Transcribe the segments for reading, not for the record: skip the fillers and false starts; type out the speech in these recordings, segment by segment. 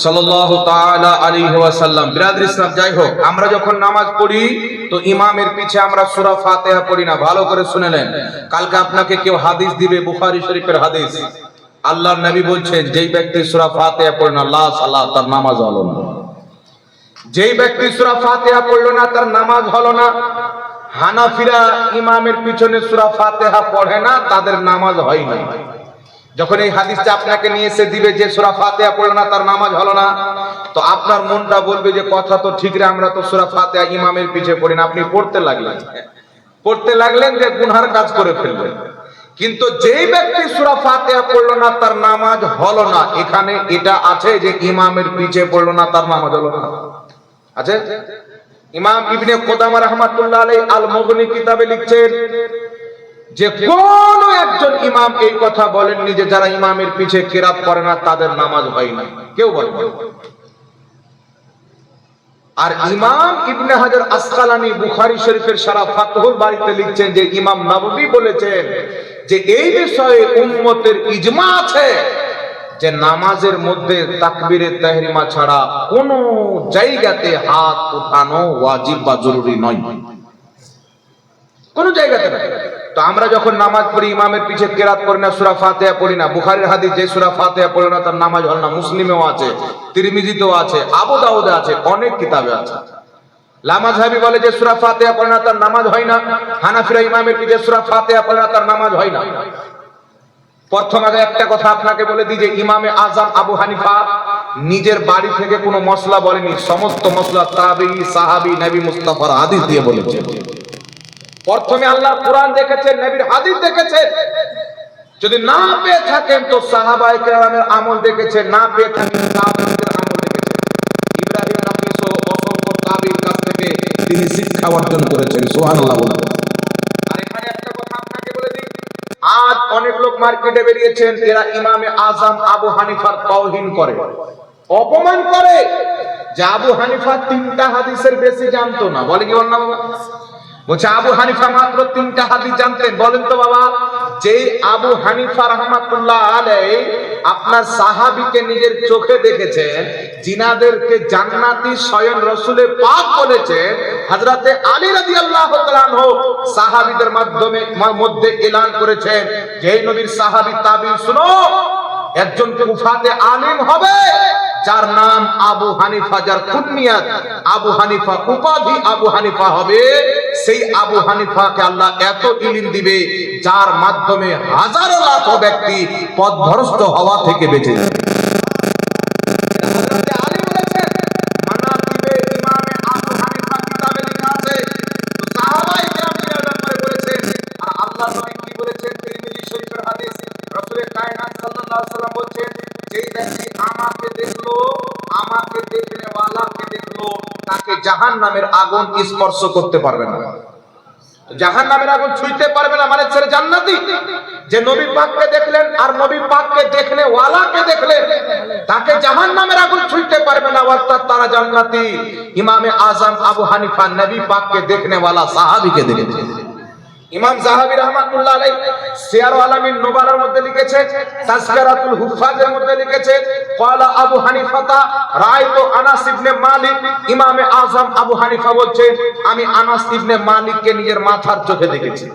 সাল্লাল্লাহু তাআলা আলাইহি ওয়াসাল্লাম। বিরাদর ইসলাম, যাই হোক, আমরা যখন নামাজ পড়ি তো ইমামের পিছে আমরা সূরা ফাতিহা পড়ি না। ভালো করে শুনে নেন, কালকে আপনাকে কেউ হাদিস দিবে, বুখারী শরীফের হাদিস, আল্লাহর নবী বলছেন যেই ব্যক্তি সূরা ফাতিহা পড়ে না লা সালাত, তার নামাজ হলো না। যেই ব্যক্তি সূরা ফাতিহা পড়লো না তার নামাজ হলো না। হানাফিরা ইমামের পিছনে সূরা ফাতিহা পড়ে না, তাদের নামাজ হয় না। যখন এই হাদিসটা আপনাকে নিয়ে এসে দিবে যে সূরা ফাতিহা পড়লো না তার নামাজ হলো না, তো আপনার মনটা বলবে যে কথা তো ঠিক রে, আমরা তো সূরা ফাতিহা ইমামের পিছে পড়ি না। আপনি পড়তে লাগলেন যে গুনহার কাজ করে ফেললেন। কিন্তু যেই ব্যক্তি সূরা ফাতিহা পড়লো না তার নামাজ হলো না, এখানে এটা আছে যে ইমামের পিছে পড়লো না তার নামাজ হলো না আছে। ইমাম ইবনে কুদামা রাহমাতুল্লাহ আলাইহি আল মুগনি কিতাবে লিখছেন যে কোন একজন ইমাম এই কথা বলেননি যে যারা ইমামের পিছে কিরাত করে না তাদের নামাজ হয় না, কেউ বলেন না। আর ইমাম ইবনে হাজার আসকালানী বুখারী শরীফের শারা ফাতহুল বারীতে লিখছেন যে ইমাম নববী বলেছেন যে এই বিষয়ে উম্মতের ইজমা আছে যে নামাজের মধ্যে তাকবীরে তাহরিমা ছাড়া কোনো জায়গাতে হাত উঠানো ওয়াজিব বা জরুরি নয়, কোন জায়গাতে না। তো আমরা যখন নামাজ পড়ি ইমামের পিছে কিরাত করি না, সূরা ফাতিহা পড়ি না। বুখারীর হাদিস যে সূরা ফাতিহা পড়ে না তার নামাজ হল না, মুসলিমেও আছে, তিরমিজিতেও আছে, আবু দাউদে আছে, অনেক কিতাবে আছে। লামাযহাবী বলে যে সূরা ফাতিহা পড়ে না তার নামাজ হয় না। হানাফিরা ইমামের পিছে সূরা ফাতিহা পড়ে না তার নামাজ হয় না। প্রথম আগে একটা কথা আপনাকে বলে দিই যে ইমামে আজম আবু হানিফা নিজের বাড়ি থেকে কোনো মশলা বলেনি, সমস্ত মশলা তাবেঈ, সাহাবী, নবী মুস্তাফার হাদিস দিয়ে বলেছেন। প্রথমে আল্লাহর কোরআন দেখেছেন, নবীর হাদিস দেখেছেন। যদি না পেয়ে থাকেন তো সাহাবায়ে কেরামের আমল দেখেছেন, না পেয়ে থাকেন তাবেঈদের আমল দেখেছেন। ইব্রাহিম নবী সহ অসংখ্য তাবেঈর কাছ থেকে তিনি শিক্ষা অর্জন করেছেন। সুবহানাল্লাহ বলুন। আর এখানে একটা কথা আপনাকে বলে দিই, আজ অনেক লোক মার্কেটে বেরিয়েছেন, এরা ইমামে আজম আবু হানিফার তাওহীন করে, অপমান করে যে আবু হানিফা 3টা হাদিসের বেশি জানতো না। বলে কি বল না বাবা? বলছে আবু হানিফা মাত্র 3টা হাদিস জানতেন। বলেন তো বাবা, যে আবু হানিফা রাহমাতুল্লাহ আলাইহি আপনার সাহাবীকে নিজের চোখে দেখেছেন, জিনাদেরকে জান্নাতি স্বয়ং রাসূলে পাক বলেছেন, হযরতে আলী রাদিয়াল্লাহু তাআলা আনহু সাহাবীদের মধ্যে এলান করেছেন যে এই নবীর সাহাবী তাবেঈ শুনো, একজন কুফাতে আলিম হবে যার নাম আবু হানিফা, যার কুনিয়াত আবু হানিফা, উপাধি আবু হানিফা হবে। সেই আবু হানিফাকে আল্লাহ এত ইলম দিবে যার মাধ্যমে হাজারো লাখ ব্যক্তি পথভ্রষ্ট হওয়া থেকে বেঁচে যাবে। হযরতে আলী বলেছেন, মানাকিবে ইমামে আবু হানিফা কিতাবে লেখা আছে। তো সাহাবায়ে কেরাম এর ব্যাপারে বলেছেন। আর আল্লাহর নবী কি বলেছেন? তিরমিজি শরীফের হাদিস, রাসূলের কায়নাত সাল্লাল্লাহু আলাইহি ওয়াসাল্লাম বলেছেন, যেই ব্যক্তি আমাকে দেখলো, আমাকে দেখলে ওয়ালাকে দেখলো, তাকে জাহান্নামের আগুন স্পর্শ করতে পারবে না। জাহান্নামের আগুন ছুঁইতে পারবে না মানে ছেলে জান্নাতি। যে নবী পাককে দেখলেন আর নবী পাককে দেখলে ওয়ালাকে দেখলেন, তাকে জাহান্নামের আগুন ছুঁইতে পারবে না, অর্থাৎ তারা জান্নাতি। ইমামে আজম আবু হানিফা নবী পাককে দেখনে ওয়ালা সাহাবীকে দেখেছেন। ইমাম যাহাবী রাহমাতুল্লাহ আলাইহি সিয়ার আলামিন নুবালার মধ্যে লিখেছেন, তাযকিরাতুল হুফাজের মধ্যে লিখেছেন, ক্বালা আবু হানিফাতা রাআইতু আনাস ইবনে মালিক। ইমামে আযম আবু হানিফা বলছেন, আমি আনাস ইবনে মালিককে নিজের মাথার চোখে দেখেছি।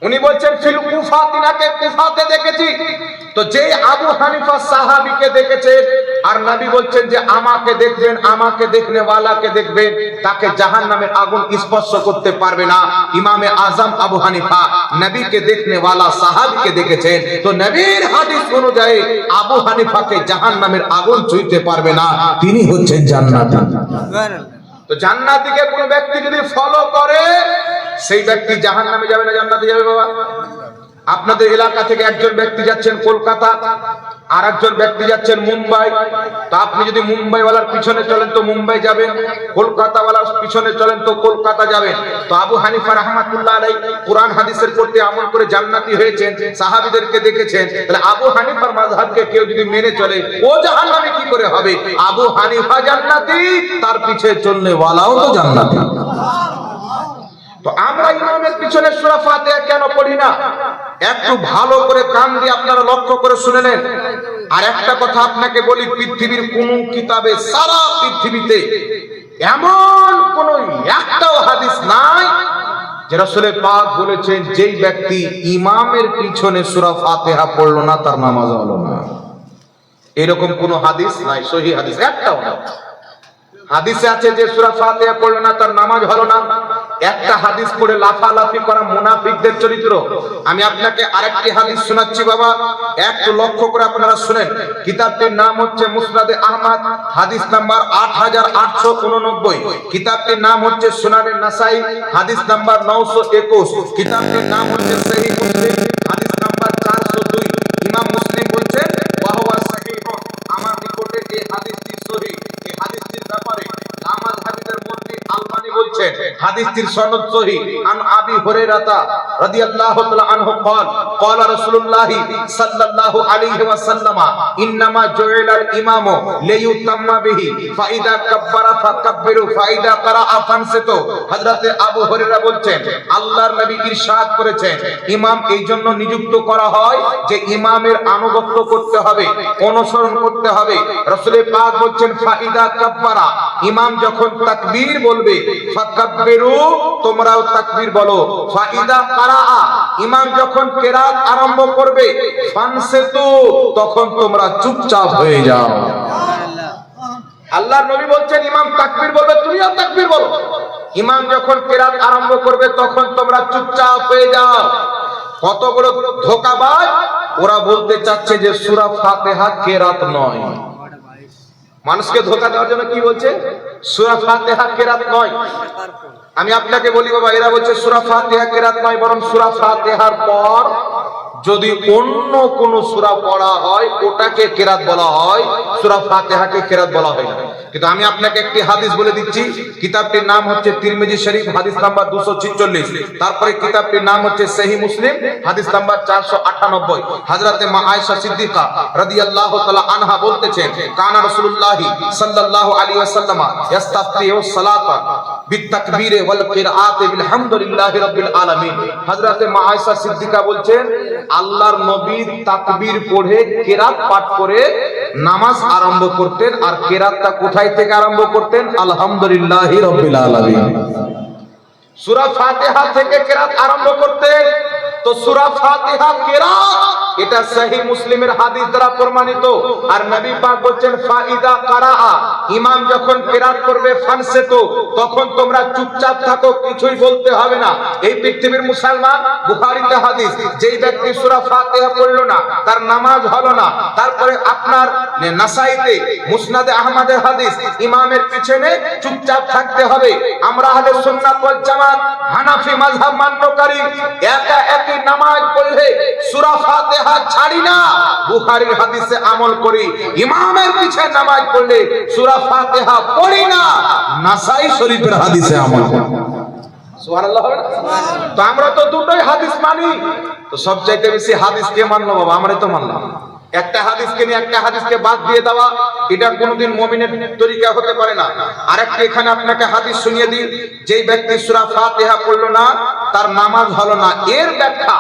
উনি বলছেন ফিল কুফা, তিনাকে কুফাতে দেখেছি। তো যে আবু হানিফা সাহাবীকে দেখেছেন আর নবী বলছেন যে আমাকে দেখবেন, আমাকে দেখনে ওয়ালাকে দেখবেন, তাকে জাহান্নামের আগুন স্পর্শ করতে পারবে না। ইমামে আজম আবু হানিফা নবীকে দেখনে ওয়ালা সাহাবীকে দেখেছেন। তো নবীর হাদিস অনুযায়ী আবু হানিফাকে জাহান্নামের আগুন ছুঁইতে পারবে না, তিনি হচ্ছেন জান্নাতি। তো জান্নাতীকে কোন ব্যক্তি যদি ফলো করে সেই ব্যক্তি জাহান্নামে যাবে না জান্নাতে যাবে? বাবা, আপনাদের এলাকা থেকে একজন ব্যক্তি যাচ্ছেন কলকাতা, আর একজন ব্যক্তি যাচ্ছেন মুম্বাই। তো আপনি যদি মুম্বাই ওয়ালার পিছনে চলেন তো মুম্বাই যাবেন, কলকাতা ওয়ালার পিছনে চলেন তো কলকাতা যাবেন। তো আবু হানিফা রাহমাতুল্লাহ আলাইহি কুরআন হাদিসের প্রতি আমল করে জান্নাতি হয়েছেন, সাহাবীদেরকে দেখেছেন। তাহলে আবু হানিফার মাযহাবকে কেউ যদি মেনে চলে ও জাহান্নামে কি করে হবে? আবু হানিফা জান্নাতি, তার পিছে চললে ওয়ালাও তো জান্নাতি। তো আমরা ইমামের পিছনে সূরা ফাতিহা কেন পড়ি না? একটু ভালো করে কান দিয়ে আপনারা লক্ষ্য করে শুনে নেন। আর একটা কথা আপনাকে বলি, পৃথিবীর কোন কিতাবে, সারা পৃথিবীতে এমন কোন একটাও হাদিস নাই যে রাসূল পাক বলেছেন যেই ব্যক্তি ইমামের পিছনে সূরা ফাতিহা পড়লো না তার নামাজ হলো না। এরকম কোন হাদিস নাই, সহিহ হাদিস একটাও না। হাদিসে আছে যে সূরা ফাতিহা পড়লো না তার নামাজ হলো না, একটা হাদিস পড়ে লাফালাফি করা মুনাফিকদের চরিত্র। আমি আপনাকে আরেকটি হাদিস শোনাচ্ছি বাবা, একটু লক্ষ্য করে আপনারা শুনেন। কিতাবটির নাম হচ্ছে মুসনাদে আহমদ, হাদিস নাম্বার 8889। কিতাবটির নাম হচ্ছে সুনানে নাসাই, হাদিস নাম্বার 921। কিতাবটির নাম হচ্ছে সহিহ মুসলিম, হাদিস নাম্বার 402। ইমাম মুসলিম বলছেন ওয়াহুয়া সহিহ, আমার নিকটে এই হাদিসটি সহিহ। এই হাদিসটির ব্যাপারে নামাজ হাদিসের মধ্যে আলবানী বলছেন হাদিসটির সনদ সহিহ। আন আবি হুরায়রা রাদিয়াল্লাহু তাআলা আনহু قال قال رسول الله صلى الله عليه وسلم انما جعل الامام ليتم به فاذا كبر فكبروا فاذا قرأ فانصتوا। হযরত আবু হুরায়রা বলছেন আল্লাহর নবী ইরশাদ করেছেন ইমাম এই জন্য নিযুক্ত করা হয় যে ইমামের আনুগত্য করতে হবে, অনুসরণ করতে হবে। রাসূল পাক বলছেন ফাইদা কাব্বারা, ইমাম যখন তাকবীর বলবে ফাকাব্বিরু, তোমরাও তাকবীর বলো। ফাইদা কারা, ইমাম যখন কেরাত আরম্ভ করবে ফানসিতু, তখন তোমরা চুপচাপ হয়ে যাও। আল্লাহর নবী বলছেন ইমাম তাকবীর বলবে, তুমিও তাকবীর বলো। ইমাম যখন কেরাত আরম্ভ করবে তখন তোমরা চুপচাপ হয়ে যাও। কত বড় ধোঁকাবাজ! ওরা বলতে চাচ্ছে যে সূরা ফাতিহা কেরাত নয়। মানুষকে ধোঁকা দেওয়ার জন্য কি বলছে? সূরা ফাতিহা কেরাত নয়। আমি আপনাকে বলি বাবা, এরা বলছে সূরা ফাতিহা কেরাত নয়, বরং সূরা ফাতিহার পর যদি অন্য কোন সূরা পড়া হয় ওটাকে কেরাত বলা হয়, সূরা ফাতিহাকে কেরাত বলা হয় না। কিন্তু আমি আপনাকে একটি হাদিস বলে দিচ্ছি, কিতাবটির নাম হচ্ছে তিরমিজি শরীফ, হাদিস নাম্বার 246। তারপরে কিতাবটির নাম হচ্ছে সহিহ মুসলিম, হাদিস নাম্বার 498। হযরতে মা আয়েশা সিদ্দিকা রাদিয়াল্লাহু তাআলা আনহা বলতেছেন কানা রাসূলুল্লাহি সাল্লাল্লাহু আলাইহি ওয়াসাল্লাম ইস্তাফতিহু সালাতা বিতাকবীর ওয়াল কিরাআত বিলহামদুলিল্লাহি রাব্বিল আলামিন। হযরতে মা আয়েশা সিদ্দিকা বলছেন আল্লাহর নবী তাকবীর পড়ে কেরাত পাঠ করে নামাজ আরম্ভ করতেন। আর কেরাতটা কোথায় থেকে আরম্ভ করতেন? আলহামদুলিল্লাহি রাব্বিল আলামিন। সূরা ফাতিহা থেকে কেরাত আরম্ভ করতেন। তো সূরা ফাতিহা কেরাত, এটা সহিহ মুসলিমের হাদিস দ্বারা প্রমাণিত। আর নবী পাক বলেন ফাইদা কারাআ, ইমাম যখন কেরাত করবে ফানসিতু, তখন তোমরা চুপচাপ থাকো, কিছুই বলতে হবে না। এই পৃথিবীর মুসলমান, বুখারীতে হাদিস, যেই ব্যক্তি সূরা ফাতিহা পড়লো না তার নামাজ হলো না। তারপরে আপনার নাসাইতে মুসনাদে আহমদের হাদিস, ইমামের পিছনে চুপচাপ থাকতে হবে। আমরা আহলে সুন্নাত ওয়াল জামাত হানাফি মাযহাব মান্যকারী একা একই নামাজ পড়লে সূরা ফাতিহা ছাড়ি না, বুখারীর হাদিসে আমল করি। ইমামের পিছনে নামাজ পড়লে সূরা ফাতিহা পড়ি না, নাসাই শরীফের হাদিসে আমল করি। সুবহানাল্লাহ। তো আমরা তো দুটোই হাদিস মানি, তো সবচাইতে বেশি হাদিস কে মানলো বাবা? আমরাই তো মানলাম। একটা হাদিসকে নিয়ে একটা হাদিসকে বাদ দিয়ে দেওয়া, এটা কোনোদিন মুমিনের তরিকা হতে পারে না। আরেকটা এখানে আপনাকে হাদিস শুনিয়ে দিই, যেই ব্যক্তি সূরা ফাতিহা পড়লো না তার নামাজ হলো না। এর ব্যাখ্যা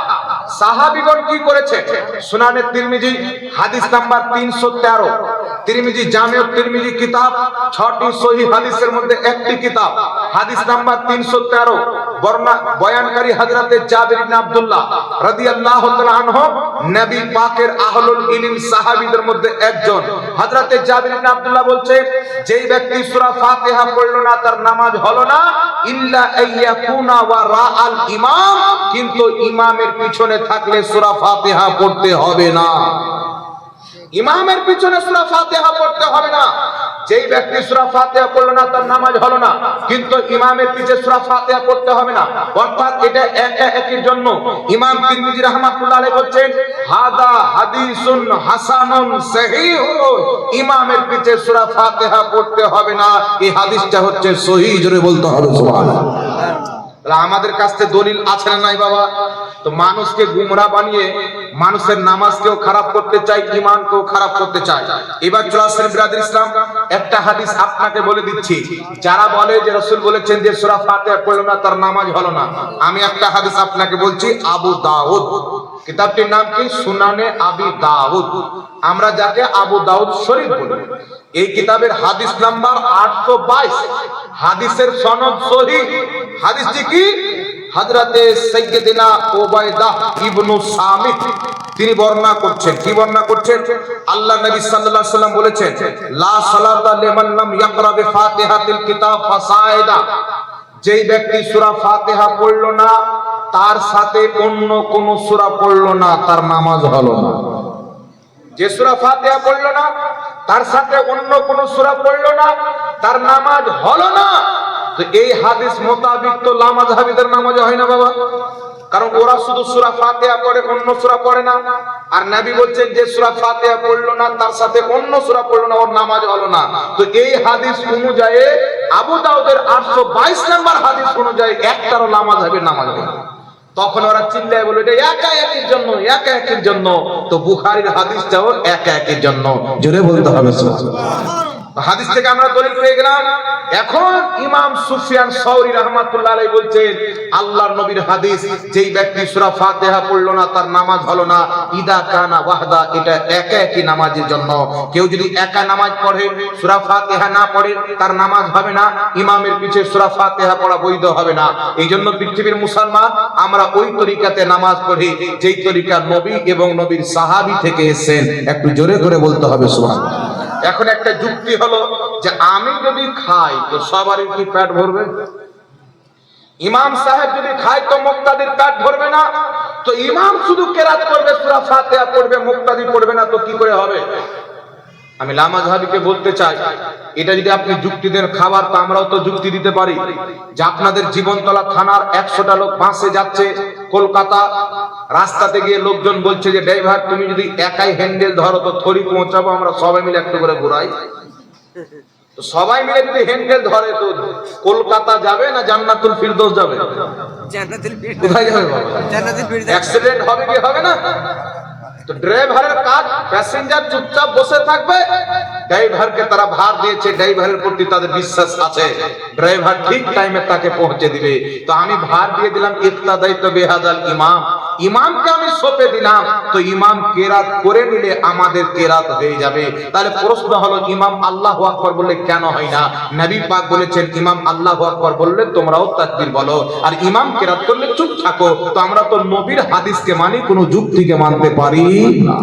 সাহাবীগণ কি করেছে? সুনানে তিরমিজি, হাদিস নাম্বার 313। তিরমিজি জামিউ তিরমিজি কিতাব, 6টি সহিহ হাদিসের মধ্যে একটি কিতাব, হাদিস নাম্বার 313। বয়ানকারী হযরতে জাবির ইবনে আব্দুল্লাহ রাদিয়াল্লাহু তাআলা আনহু, নবী পাকের আহলুল ইলম সাহাবীদের মধ্যে একজন। হযরতে জাবির ইবনে আব্দুল্লাহ বলছেন যেই ব্যক্তি সূরা ফাতিহা পড়লো না তার নামাজ হলো না, ইল্লা আইয়াকুনা ওয়া রাআল ইমাম, কিন্তু ইমামের পিছনে থাকলে সূরা ফাতিহা পড়তে হবে না। ইমামের পিছনে সূরা ফাতিহা পড়তে হবে না। যেই ব্যক্তি সূরা ফাতিহা পড়লো না তার নামাজ হলো না, কিন্তু ইমামের পিছে সূরা ফাতিহা পড়তে হবে না। অর্থাৎ এটা একা একের জন্য। ইমাম তিরমিজি রাহমাতুল্লাহ আলাইহি বলেন হাদা হাদিসুন হাসানুন সহিহুন, ইমামের পিছে সূরা ফাতিহা পড়তে হবে না, এই হাদিসটা হচ্ছে সহিহ। জোরে বলতে হবে সুবহানাল্লাহ। আমাদের কাছে দলিল আছে না নাই বাবা? তো মানুষকে গুমরা বানিয়ে মানুষের নামাজকেও খারাপ করতে চাই, ঈমানকেও খারাপ করতে চাই। এবার চলে আসেন বিরাদর ইসলাম, একটা হাদিস আপনাকে বলে দিচ্ছি। যারা বলে যে রাসূল বলেছেন যে সূরা ফাতিহা পড়লো না তার নামাজ হলো না, আমি একটা হাদিস আপনাকে বলছি, আবু দাউদ কিতাবটির নাম কি? সুনানে আবি দাউদ, আমরা যাকে আবু দাউদ শরীফ বলি। এই কিতাবের হাদিস নাম্বার 822, হাদিসের সনদ সহিহ। হাদিসটি কি? হযরতে সাইয়্যিদিনা উবাইদা ইবনে সামিত তিনি বর্ণনা করছেন। কি বর্ণনা করছেন? আল্লাহ নবী সাল্লাল্লাহু আলাইহি ওয়াসাল্লাম বলেছেন, লা সালাতা লিমান লাম ইয়াকরা বিফাতিহাতিল কিতাব ফাসাইদা, যেই ব্যক্তি সূরা ফাতিহা পড়লো না, তার সাথে অন্য কোন সূরা পড়লো না, তার নামাজ হলো না। যে সূরা ফাতিহা পড়লো না, তার সাথে অন্য কোন সূরা পড়লো না, তার নামাজ হলো না। তো এই হাদিস মোতাবিক তো লামাযহাবীদের নামাজ হয় না বাবা, কারণ ওরা শুধু সূরা ফাতিহা পড়ে, অন্য সূরা পড়ে না। আর নবী বলছেন যে সূরা ফাতিহা পড়লো না, তার সাথে অন্য সূরা পড়লো না, ওর নামাজ হলো না। তো এই হাদিস অনুযায়ী আবু দাউদের 822 নম্বর হাদিস অনুযায়ী একটারও লামাযহাবীর নামাজ হয় না। তখন ওরা চিল্লায় বলে এটা একা একের জন্য, একা একের জন্য। তো বুখারীর হাদিসটাও একা একের জন্য, জোরে বলতে হবে সুবহানাল্লাহ। হাদিস থেকে আমরা দলিল পেয়ে গেলাম। এখন ইমাম সুফিয়ান সাউরী রাহমাতুল্লাহ আলাইহি বলছেন, আল্লাহর নবীর হাদিস, যেই ব্যক্তি সূরা ফাতিহা পড়লো না, তার নামাজ হলো না। ইদা কানা ওয়াহদা, এটা একা একই নামাজের জন্য। কেউ যদি একা নামাজ পড়ে, সূরা ফাতিহা না পড়ে, তার নামাজ হবে না। ইমামের পিছে সূরা ফাতিহা পড়া বৈধ হবে না। এই জন্য পৃথিবীর মুসলমান আমরা ওই তরিকাতে নামাজ পড়ি যেই তরিকা নবী এবং নবীর সাহাবী থেকে এসেছেন। একটু জোরে করে বলতে হবে সুবহানাল্লাহ। এখন একটা যুক্তি হলো যে আমি যদি খাই তো সবারই কি পেট ভরবে? ইমাম সাহেব যদি খায় তো মুক্তাদির পেট ভরবে না। তো ইমাম শুধু কেরাত করবে, সূরা ফাতিহা পড়বে, মুক্তাদি পড়বে না, তো কি করে হবে? আমি লামাযহাবীকে বলতে চাই, এটা যদি আপনি যুক্তি দেন খাবার, তো আমরাও তো যুক্তি দিতে পারি যে আপনাদের জীবনতলা থানার 100টা লোক বাসে যাচ্ছে কলকাতা, রাস্তাতে গিয়ে লোকজন বলছে যে ড্রাইভার তুমি যদি একাই হ্যান্ডেল ধরো তো থরি পৌঁছাবো, আমরা সবাই মিলে একটু করে ঘুরাই। তো সবাই মিলে যদি হ্যান্ডেল ধরে তো কলকাতা যাবে না জান্নাতুল ফিরদৌস যাবে? জান্নাতুল ফিরদৌস। কোথায় যাবে বাবা? জান্নাতুল ফিরদৌস। অ্যাক্সিডেন্ট হবে কি হবে না? তো ড্রাইভারের কাজ প্যাসেঞ্জার চুপচাপ বসে থাকবে, ড্রাইভারকে তারা ভার দিয়েছে, ড্রাইভারের প্রতি তাদের বিশ্বাস আছে, ড্রাইভার ঠিক টাইমে তাকে পৌঁছে দিবে। তো আমি ভার দিয়ে দিলাম ইক্তাদাইতু বিহাদাল ইমাম, ইমামকে আমি সঁপে দিলাম, তো ইমাম কেরাত করে নিলে আমাদের কেরাত হয়ে যাবে। তাহলে প্রশ্ন হলো ইমাম আল্লাহু আকবার বললে কেন হয় না? নবী পাক বলেছেন ইমাম আল্লাহু আকবার বললে তোমরাও তাকবীর বলো, আর ইমাম কেরাত করলে চুপ থাকো। তো আমরা তো নবীর হাদিসকে মানি, কোনো যুক্তিকে মানতে পারি না।